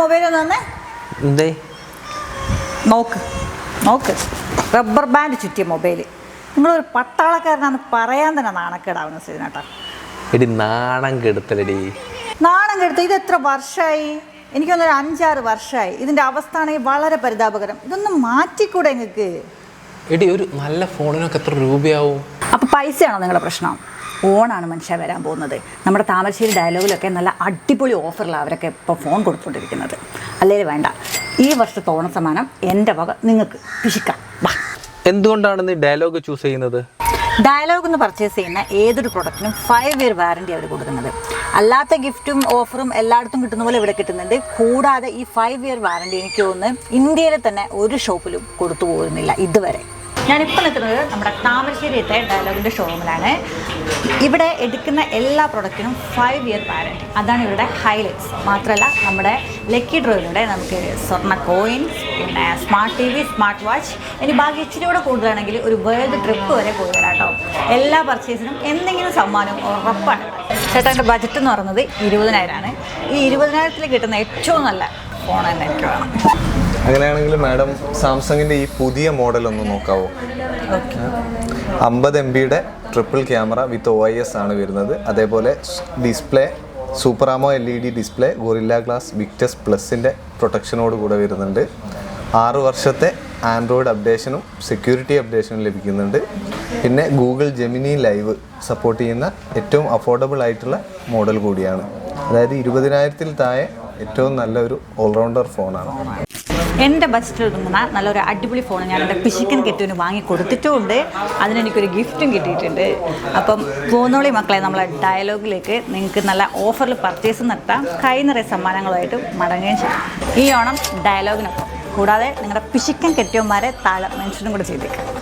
Mobile ഒന്ന് തന്നെ എന്തേ നോക്ക് റബ്ബർ ബാൻഡ് ചുറ്റിയ മൊബൈൽ. നിങ്ങളൊരു പട്ടാളക്കാരനാണെന്ന് പറയാൻ തന്നെ നാണക്കേടാവുന്നു ശ്രീനാട്ടാ. എടി നാണം കെടുത്തലടി. നാണം കെടുത്ത ഇത് എത്ര വർഷമായി? എനിക്കൊന്നൊരു 5-6 വർഷമായി. ഇതിൻ്റെ അവസ്ഥ ആണെങ്കിൽ വളരെ പരിതാപകരം. ഇതൊന്നും മാറ്റിക്കൂടെ നിങ്ങൾക്ക്? എടി ഒരു നല്ല ഫോണിനൊക്കെ എത്ര രൂപയാവും? അപ്പോൾ പൈസയാണോ നിങ്ങളുടെ പ്രശ്നം? ഓണാണ് മനുഷ്യ വരാൻ പോകുന്നത്. നമ്മുടെ താമരശ്ശേരി ഡയലോഗിലൊക്കെ നല്ല അടിപൊളി ഓഫറിലാണ് അവരൊക്കെ ഇപ്പോൾ ഫോൺ കൊടുത്തുകൊണ്ടിരിക്കുന്നത്. അല്ലെങ്കിൽ വേണ്ട, ഈ വർഷത്തെ ഓണസമ്മാനം എൻ്റെ വക നിങ്ങൾക്ക് പിശിക്കാം. എന്തുകൊണ്ടാണ് നീ ഡയലോഗ് ചൂസ് ചെയ്യുന്നത്? ഡയലോഗ് എന്ന് പർച്ചേസ് ചെയ്യുന്ന ഏതൊരു പ്രൊഡക്റ്റിനും 5 ഇയർ വാറണ്ടി അവർ കൊടുക്കുന്നത്. അല്ലാത്ത ഗിഫ്റ്റും ഓഫറും എല്ലായിടത്തും കിട്ടുന്ന പോലെ ഇവിടെ കിട്ടുന്നുണ്ട്. കൂടാതെ ഈ 5 ഇയർ വാറണ്ടി എനിക്ക് തോന്നുന്നു ഇന്ത്യയിലെ തന്നെ ഒരു ഷോപ്പിലും കൊടുത്തു പോകുന്നില്ല ഇതുവരെ. ഞാനിപ്പോൾ നിൽക്കുന്നത് നമ്മുടെ താമരശ്ശേരിയത്തെ ഡയലോഗിൻ്റെ ഷോറൂമിലാണ്. ഇവിടെ എടുക്കുന്ന എല്ലാ പ്രൊഡക്റ്റിനും 5 ഇയർ വാറണ്ടി. അതാണ് ഇവരുടെ ഹൈലൈറ്റ്സ്. മാത്രമല്ല നമ്മുടെ ലക്കി ഡ്രോയിലൂടെ നമുക്ക് സ്വർണ്ണ കോയിൻസ്, പിന്നെ സ്മാർട്ട് TV, സ്മാർട്ട് വാച്ച്, ഇനി ബാക്കി ഇച്ചിരി കൂടെ കൂടുതലാണെങ്കിൽ ഒരു വേൾഡ് ട്രിപ്പ് വരെ പോയി വരാം കേട്ടോ. എല്ലാ പർച്ചേസിനും എന്തെങ്കിലും സമ്മാനം ഉറപ്പാണ്. ചേട്ടൻ്റെ ബജറ്റ് എന്ന് പറയുന്നത് 20,000 ഈ 20,000 കിട്ടുന്ന ഏറ്റവും നല്ല ഫോൺ തന്നെ എനിക്ക് വേണം. അങ്ങനെയാണെങ്കിൽ മാഡം സാംസങ്ങിൻ്റെ ഈ പുതിയ മോഡൽ ഒന്ന് നോക്കാവോ? 50 MB triple camera with OIS ആണ് വരുന്നത്. അതേപോലെ display super AMOLED LED display, Gorilla Glass Victus പ്ലസിൻ്റെ പ്രൊട്ടക്ഷനോട് കൂടെ വരുന്നുണ്ട്. 6 വർഷത്തെ ആൻഡ്രോയിഡ് അപ്ഡേഷനും സെക്യൂരിറ്റി അപ്ഡേഷനും ലഭിക്കുന്നുണ്ട്. പിന്നെ ഗൂഗിൾ ജെമിനി ലൈവ് സപ്പോർട്ട് ചെയ്യുന്ന ഏറ്റവും അഫോർഡബിൾ ആയിട്ടുള്ള മോഡൽ കൂടിയാണ്. അതായത് 20,000 താഴെ ഏറ്റവും നല്ലൊരു ഓൾറൗണ്ടർ ഫോണാണ്. എൻ്റെ ബജറ്റിൽ ഒതുങ്ങുന്ന നല്ലൊരു അടിപൊളി ഫോൺ ഞാൻ എൻ്റെ പിശിക്കൻ കെറ്റുവിന് വാങ്ങി കൊടുത്തിട്ടുമുണ്ട്. അതിനെനിക്കൊരു ഗിഫ്റ്റും കിട്ടിയിട്ടുണ്ട്. അപ്പം പോന്നോളി മക്കളെ, നമ്മളെ ഡയലോഗിലേക്ക് നിങ്ങൾക്ക് നല്ല ഓഫറിൽ പർച്ചേസ് നടത്താം. കൈ നിറയെ സമ്മാനങ്ങളുമായിട്ട് മടങ്ങുകയും ചെയ്യാം ഈ ഓണം ഡയലോഗിനൊപ്പം. കൂടാതെ നിങ്ങളുടെ പിശിക്കൻ കെറ്റിയന്മാരെ താഴെ മെൻഷനും കൂടെ ചെയ്തേക്കാം.